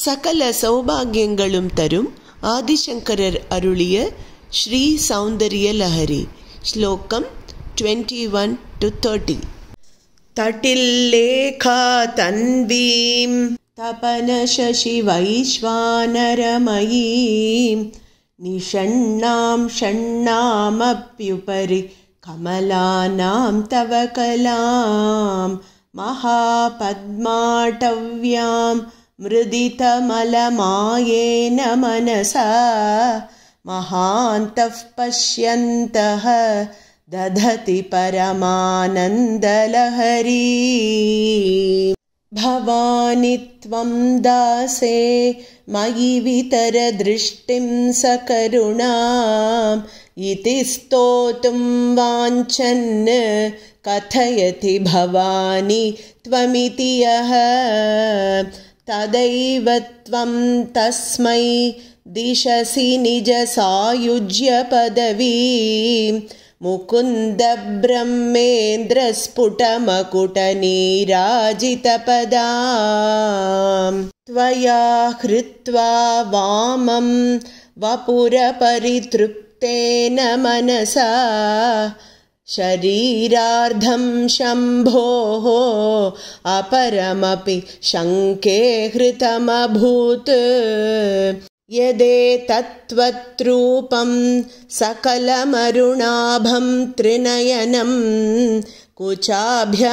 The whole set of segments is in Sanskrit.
சகல சௌபாகியங்களும் தரும் ஆதிசங்கரர் அருளிய ஸ்ரீ சௌந்தர்ய லஹரி. ஸ்லோகம் 21-30. தட்டில்லேகா தன்வீம் தபன சசி வைஸ்வானரமயீம் நிஷண்ணாம் ஷண்ணாமப்யுபரி கமலானாம் தவ கலாம் மகாபத்மாட்டவ்யாம் मृदितमलमायेन मनसा महान्तः पश्यन्तः दधति परमानन्दलहरी. भवानि त्वं दासे मयि वितरदृष्टिं सकरुणाम् इति स्तोतुं वाञ्छन् कथयति भवानि त्वमिति यः तदैव त्वं तस्मै दिशसि निजसायुज्यपदवीं मुकुन्दब्रह्मेन्द्रस्फुटमकुटनीराजितपदां त्वया हृत्वा वामं वपुरपरितृप्तेन मनसा शरीरार्धं शम्भोः अपरमपि शङ्के हृतमभूत्. यदेतत्त्वरूपं सकलमरुणाभं त्रिनयनं कुचाभ्यामानम्रं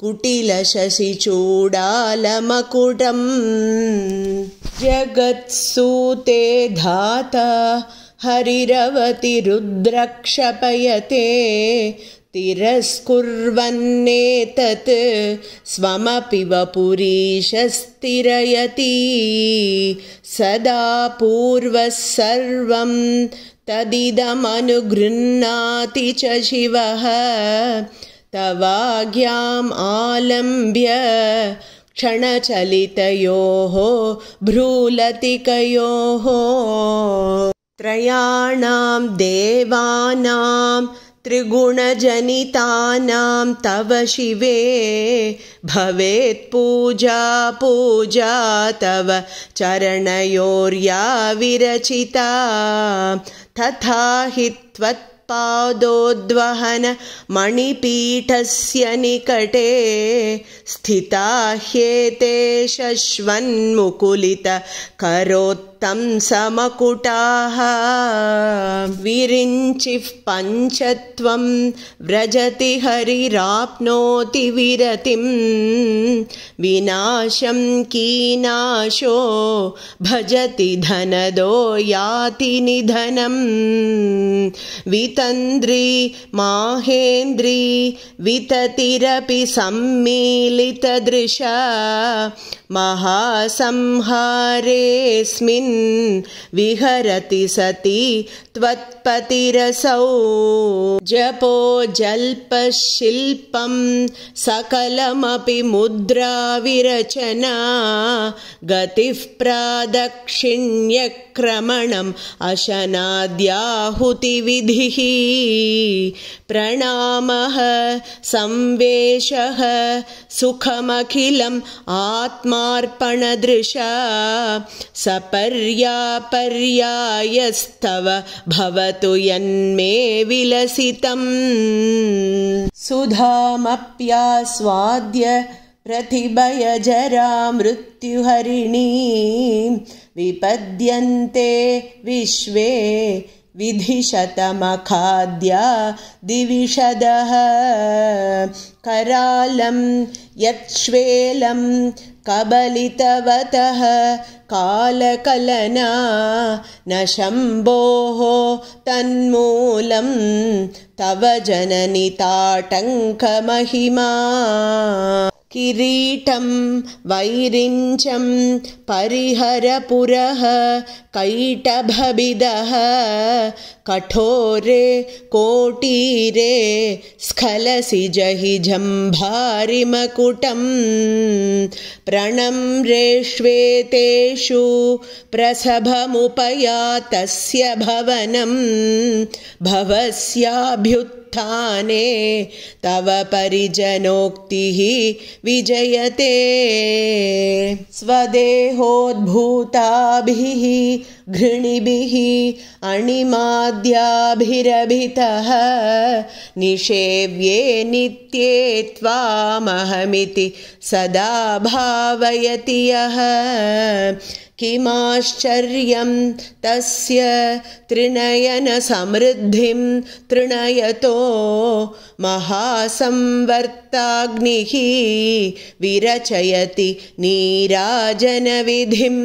कुटिलशशिचूडालमकुटं जगत्सूते धाता हरिरवतिरुद्रक्षपयते तिरस्कुर्वन्नेतत् स्वमपि वपुरीशस्तिरयति सदा पूर्वः सर्वं तदिदमनुगृह्णाति च शिवः तवाज्ञाम् आलम्ब्य क्षणचलितयोः भ्रूलतिकयोः. त्रयाणां देवानां त्रिगुणजनितानां तव शिवे भवेत् पूजा पूजा तव चरणयोर्या विरचिता तथा हि त्वत्पादोद्वहन मणिपीठस्य निकटे स्थिता ह्येते शश्वन्मुकुलित करोत्तं समकुटाः. विरिञ्चिः पञ्चत्वं व्रजति हरिराप्नोति विरतिं विनाशं कीनाशो भजति धनदो याति निधनं. वितन्द्री माहेन्द्री विततिरपि सम्मीलितदृशा महासंहारेऽस्मिन् विहरति सति त्वत्पतिरसौ. जपो जल्पशिल्पं सकलमपि मुद्रा विरचना गतिः प्रादक्षिण्यक्रमणम् अशनाद्याहुतिविधिः प्रणामः संवेशः सुखमखिलम् आत्मार्पणदृशा सपर्यापर्यायस्तव भवतु यन्मे विलसितम्. सुधामप्यास्वाद्य प्रतिभयजरा मृत्युहरिणीं विपद्यन्ते विश्वे विधिशतमखाद्या दिविशदः. करालं यच्छ्वेलं कबलितवतः कालकलना न शम्भोः तन्मूलं तव जननि ताटङ्कमहिमा. किरीटं वैरिञ्चं परिहरपुरः कैटभबिदः कठोरे कोटीरे स्खलसि जहि जम्भारिमकुटं. प्रणम्रेष्वेतेषु प्रसभमुपयातस्य भवनं भवस्याभ्युत्थानं व्युत्थाने तव परिजनोक्तिः विजयते स्वदेहोद्भूताभिः घृणिभिः अणिमाद्याभिरभितः निषेव्ये नित्ये त्वामहमिति सदा भावयति यः किमाश्चर्यं तस्य त्रिनयनसमृद्धिं तृणयतो महासंवर्ताग्निः विरचयति नीराजनविधिम्।